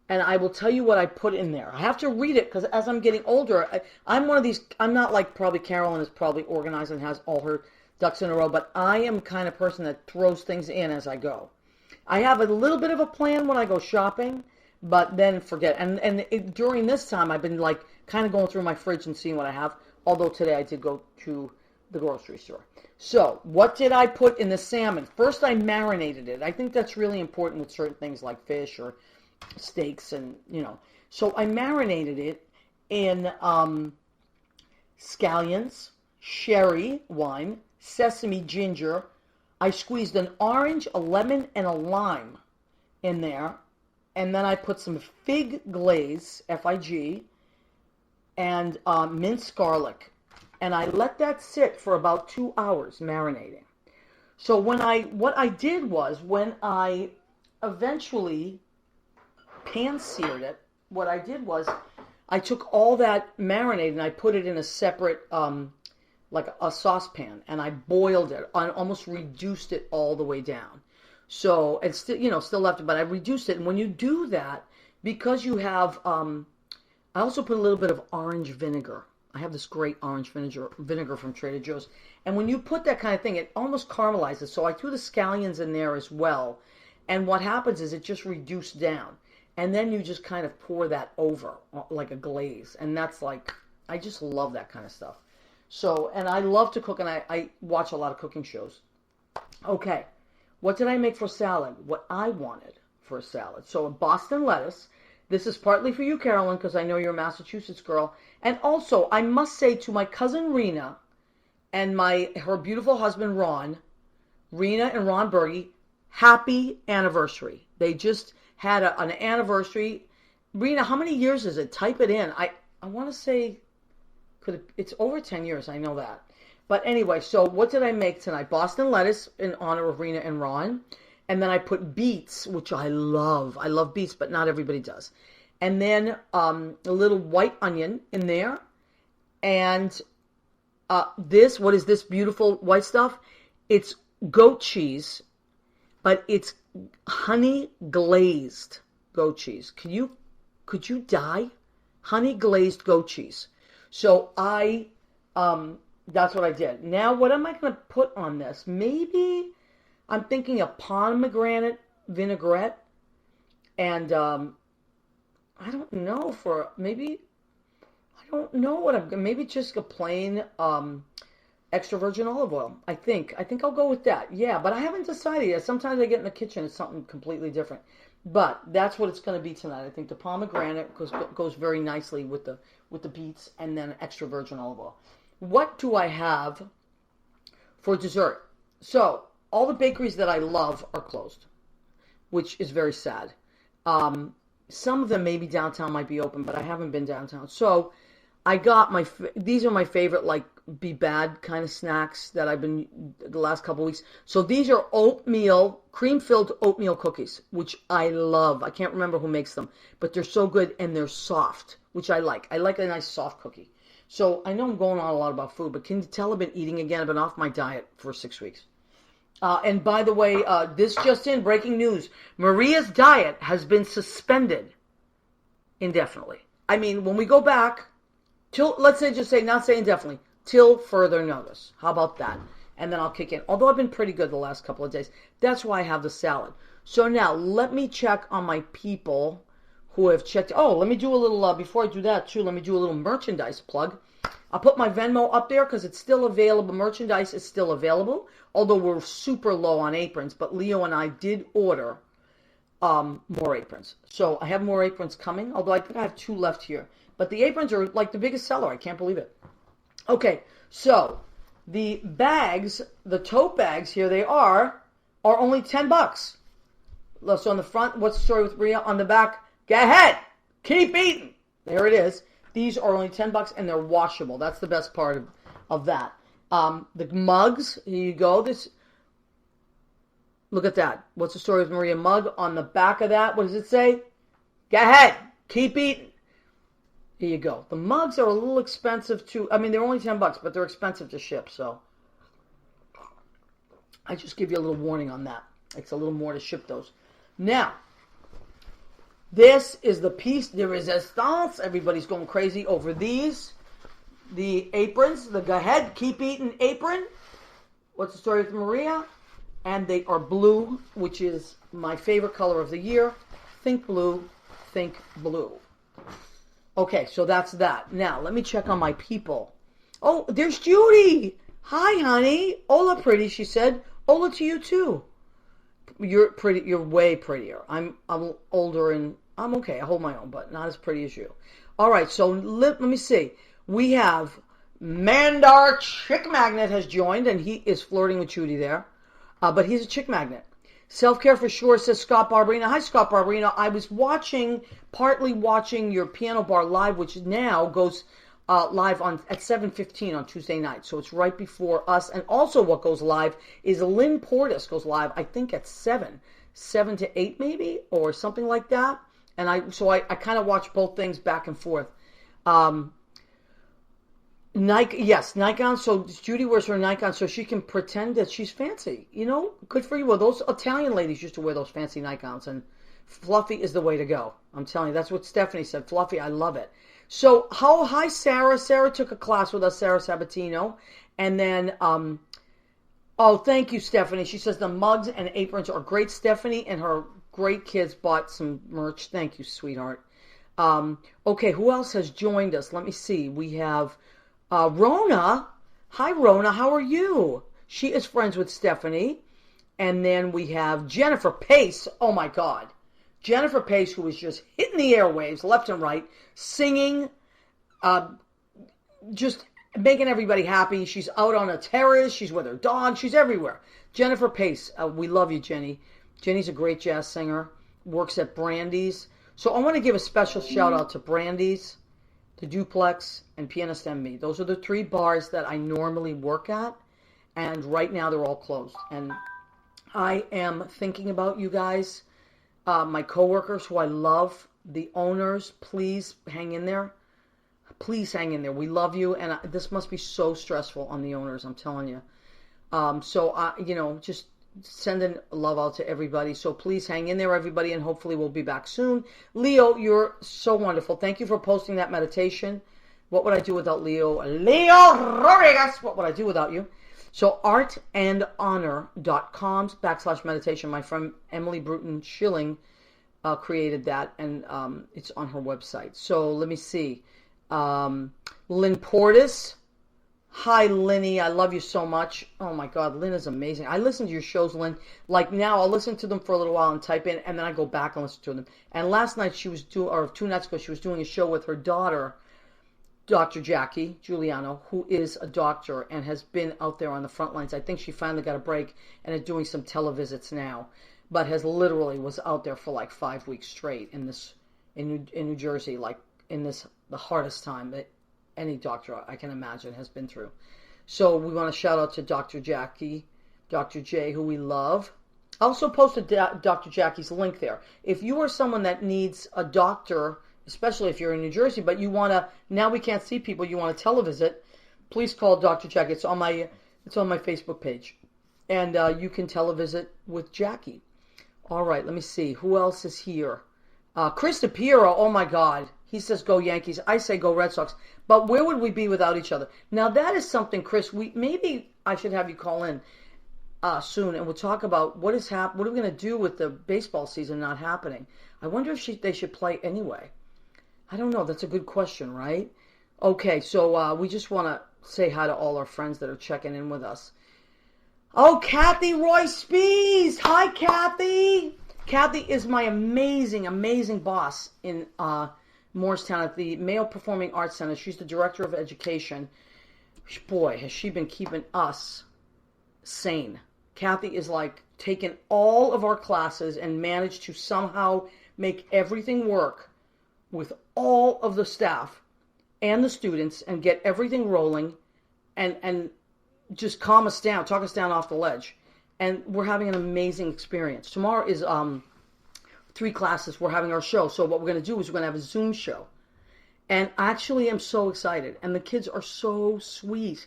and I will tell you what I put in there. I have to read it because as I'm getting older, I'm one of these, I'm not like probably Carolyn is probably organized and has all her ducks in a row, but I am kind of person that throws things in as I go. I have a little bit of a plan when I go shopping, but then forget. During this time, I've been like kind of going through my fridge and seeing what I have, although today I did go to the grocery store. So what did I put in the salmon? First, I marinated it. I think that's really important with certain things like fish or steaks and, you know. So I marinated it in scallions, sherry wine, sesame, ginger. I squeezed an orange, a lemon, and a lime in there. And then I put some fig glaze, F-I-G, and minced garlic. And I let that sit for about 2 hours marinating. So what I did was, when I eventually pan-seared it, what I did was I took all that marinade and I put it in a separate, like a saucepan, and I boiled it. I almost reduced it all the way down. So it's still, still left it, but I reduced it. And when you do that, because you have, I also put a little bit of orange vinegar. I have this great orange vinegar from Trader Joe's. And when you put that kind of thing, it almost caramelizes. So I threw the scallions in there as well. And what happens is it just reduced down. And then you just kind of pour that over like a glaze. And that's like, I just love that kind of stuff. So, and I love to cook, and I watch a lot of cooking shows. Okay, what did I make for salad? What I wanted for a salad. So a Boston lettuce. This is partly for you, Carolyn, because I know you're a Massachusetts girl. And also, I must say to my cousin Rena and her beautiful husband Ron, Rena and Ron Berge, happy anniversary. They just had an anniversary. Rena, how many years is it? Type it in. I want to say, it's over 10 years. I know that. But anyway, so what did I make tonight? Boston lettuce in honor of Rena and Ron. And then I put beets, which I love. I love beets, but not everybody does. And then a little white onion in there. And what is this beautiful white stuff? It's goat cheese, but it's honey glazed goat cheese. Could you die? Honey glazed goat cheese. So that's what I did. Now, what am I going to put on this? Maybe I'm thinking a pomegranate vinaigrette, and I don't know, maybe just a plain extra virgin olive oil. I think I'll go with that. Yeah, but I haven't decided yet. Sometimes I get in the kitchen, it's something completely different. But that's what it's going to be tonight. I think the pomegranate goes very nicely with the beets, and then extra virgin olive oil. What do I have for dessert? So all the bakeries that I love are closed, which is very sad. Some of them maybe downtown might be open, but I haven't been downtown. So I got these are my favorite, like, be bad kind of snacks that I've been the last couple of weeks. So these are cream-filled oatmeal cookies, which I love. I can't remember who makes them, but they're so good, and they're soft, which I like. I like a nice soft cookie. So I know I'm going on a lot about food, but can you tell I've been eating again? I've been off my diet for 6 weeks. And by the way, this just in, breaking news. Maria's diet has been suspended indefinitely. I mean, when we go back, let's say, not say indefinitely, till further notice. How about that? And then I'll kick in. Although I've been pretty good the last couple of days. That's why I have the salad. So now, let me check on my people who have checked. Oh, let me do a little, before I do that too, let me do a little merchandise plug. I'll put my Venmo up there because it's still available. Merchandise is still available, although we're super low on aprons. But Leo and I did order more aprons. So I have more aprons coming, although I think I have 2 left here. But the aprons are like the biggest seller. I can't believe it. Okay, so the bags, the tote bags, here they are only $10. So on the front, what's the story with Maria? On the back, go ahead, keep eating. There it is. These are only $10 and they're washable. That's the best part of that. The mugs, here you go. Look at that. What's the story with Maria mug? On the back of that, what does it say? Go ahead, keep eating. Here you go. The mugs are a little expensive too. I mean, they're only $10, but they're expensive to ship. So I just give you a little warning on that. It's a little more to ship those. Now, this is the piece de resistance. Everybody's going crazy over these. The aprons, the go ahead, keep eating apron. What's the story with Maria? And they are blue, which is my favorite color of the year. Think blue, think blue. Okay, so that's that. Now, let me check on my people. Oh, there's Judy. Hi, honey. Hola, pretty, she said. Hola to you, too. You're pretty. You're way prettier. I'm older and I'm okay. I hold my own, but not as pretty as you. All right, so let me see. We have Mandar Chick Magnet has joined, and he is flirting with Judy there. But he's a chick magnet. Self-care for sure, says Scott Barberino. Hi, Scott Barberino. I was partly watching your piano bar live, which now goes live at 7:15 on Tuesday night. So it's right before us. And also what goes live is Lynn Portis goes live, I think at 7 to 8 maybe, or something like that. And I kind of watch both things back and forth. Nightgown. So Judy wears her nightgown so she can pretend that she's fancy. Good for you. Well, those Italian ladies used to wear those fancy nightgowns, and fluffy is the way to go. I'm telling you, that's what Stephanie said. Fluffy, I love it. So, hi, Sarah. Sarah took a class with us, Sarah Sabatino. And then, thank you, Stephanie. She says the mugs and aprons are great. Stephanie and her great kids bought some merch. Thank you, sweetheart. Okay, who else has joined us? Let me see. We have Rona. Hi, Rona. How are you? She is friends with Stephanie. And then we have Jennifer Pace. Oh, my God. Jennifer Pace, who is just hitting the airwaves left and right, singing, just making everybody happy. She's out on a terrace. She's with her dog. She's everywhere. Jennifer Pace, we love you, Jenny. Jenny's a great jazz singer, works at Brandy's. So I want to give a special shout out to Brandy's, the Duplex, and Pianist and Me. Those are the 3 bars that I normally work at, and right now they're all closed. And I am thinking about you guys, my coworkers who I love, the owners. Please hang in there. Please hang in there. We love you, and this must be so stressful on the owners, I'm telling you. Just sending love out to everybody. So please hang in there, everybody, and hopefully we'll be back soon. Leo, you're so wonderful. Thank you for posting that meditation. What would I do without Leo? Leo Rodriguez, what would I do without you? So artandhonor.com/meditation. My friend Emily Bruton Schilling created that, and it's on her website. So let me see. Lynn Portis. Hi, Linny. I love you so much. Oh, my God. Lynn is amazing. I listen to your shows, Lynn. Like now, I'll listen to them for a little while and type in, and then I go back and listen to them. And last night, 2 nights ago, she was doing a show with her daughter, Dr. Jackie Giuliano, who is a doctor and has been out there on the front lines. I think she finally got a break and is doing some televisits now, but was out there for like 5 weeks straight in New Jersey, like the hardest time that any doctor I can imagine has been through. So we want to shout out to Dr. Jackie, Dr. J, who we love. I also posted Dr. Jackie's link there. If you are someone that needs a doctor, especially if you're in New Jersey, but you want to, now we can't see people, you want to televisit, please call Dr. Jackie. It's on my Facebook page. And you can televisit with Jackie. All right, let me see. Who else is here? Chris DePiero, oh my God. He says, go Yankees. I say, go Red Sox. But where would we be without each other? Now, that is something, Chris, maybe I should have you call in soon, and we'll talk about what are we going to do with the baseball season not happening. I wonder if they should play anyway. I don't know. That's a good question, right? Okay, so we just want to say hi to all our friends that are checking in with us. Oh, Kathy Roy Spees. Hi, Kathy. Kathy is my amazing, amazing boss in Morristown at the Mayo Performing Arts Center. She's the director of education. Boy, has she been keeping us sane. Kathy is like taking all of our classes and managed to somehow make everything work with all of the staff and the students and get everything rolling and just calm us down, talk us down off the ledge. And we're having an amazing experience. Tomorrow is 3 classes. We're having our show. So what we're going to do is we're going to have a Zoom show. And I actually am so excited. And the kids are so sweet.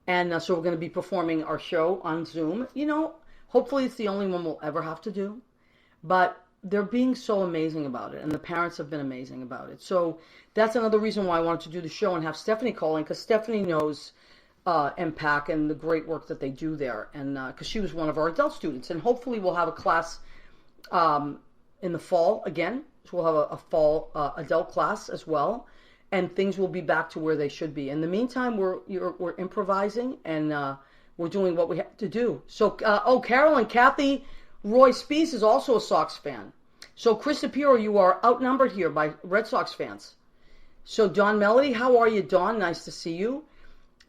And so we're going to be performing our show on Zoom. Hopefully it's the only one we'll ever have to do. But they're being so amazing about it. And the parents have been amazing about it. So that's another reason why I wanted to do the show and have Stephanie call in. Because Stephanie knows MPAC and the great work that they do there. And because she was one of our adult students. And hopefully we'll have a class in the fall again. So we'll have a fall adult class as well. And things will be back to where they should be. In the meantime, we're improvising and we're doing what we have to do. So, Carolyn, Kathy Roy Spees is also a Sox fan. So, Chris DePiero, you are outnumbered here by Red Sox fans. So, Dawn Melody, how are you, Dawn? Nice to see you.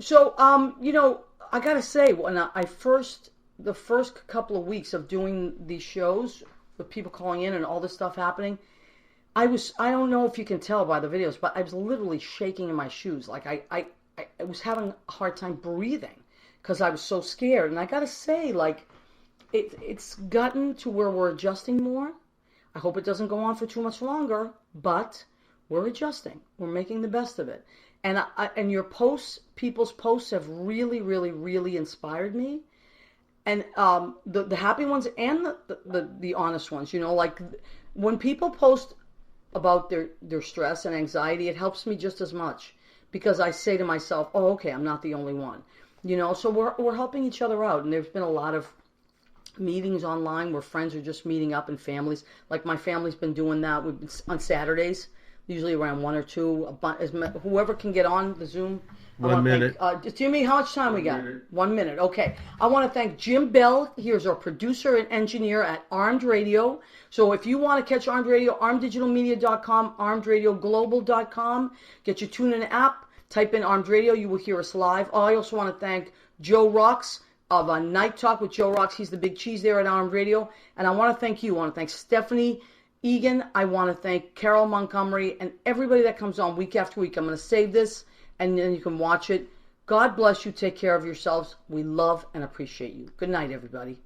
So, I gotta say, when the first couple of weeks of doing these shows with people calling in and all this stuff happening, I don't know if you can tell by the videos, but I was literally shaking in my shoes. Like I was having a hard time breathing because I was so scared. And I gotta say, like, it's gotten to where we're adjusting more. I hope it doesn't go on for too much longer, but we're adjusting. We're making the best of it. And your posts, people's posts have really, really, really inspired me. And the happy ones and the honest ones, like when people post about their stress and anxiety, it helps me just as much because I say to myself, oh, okay, I'm not the only one. So we're helping each other out. And there's been a lot of meetings online where friends are just meeting up and families. Like my family's been doing that. We've been on Saturdays, usually around 1 or 2. Whoever can get on the Zoom. 1 minute. Jimmy, how much time we got? 1 minute. Okay. I want to thank Jim Bell. Here's our producer and engineer at Armed Radio. So if you want to catch Armed Radio, armeddigitalmedia.com, armedradioglobal.com. Get your TuneIn app. Type in Armed Radio. You will hear us live. I also want to thank Joe Rocks of Night Talk with Joe Rocks. He's the big cheese there at Armed Radio. And I want to thank you. I want to thank Stephanie Eagan. I want to thank Carol Montgomery and everybody that comes on week after week. I'm going to save this and then you can watch it. God bless you. Take care of yourselves. We love and appreciate you. Good night, everybody.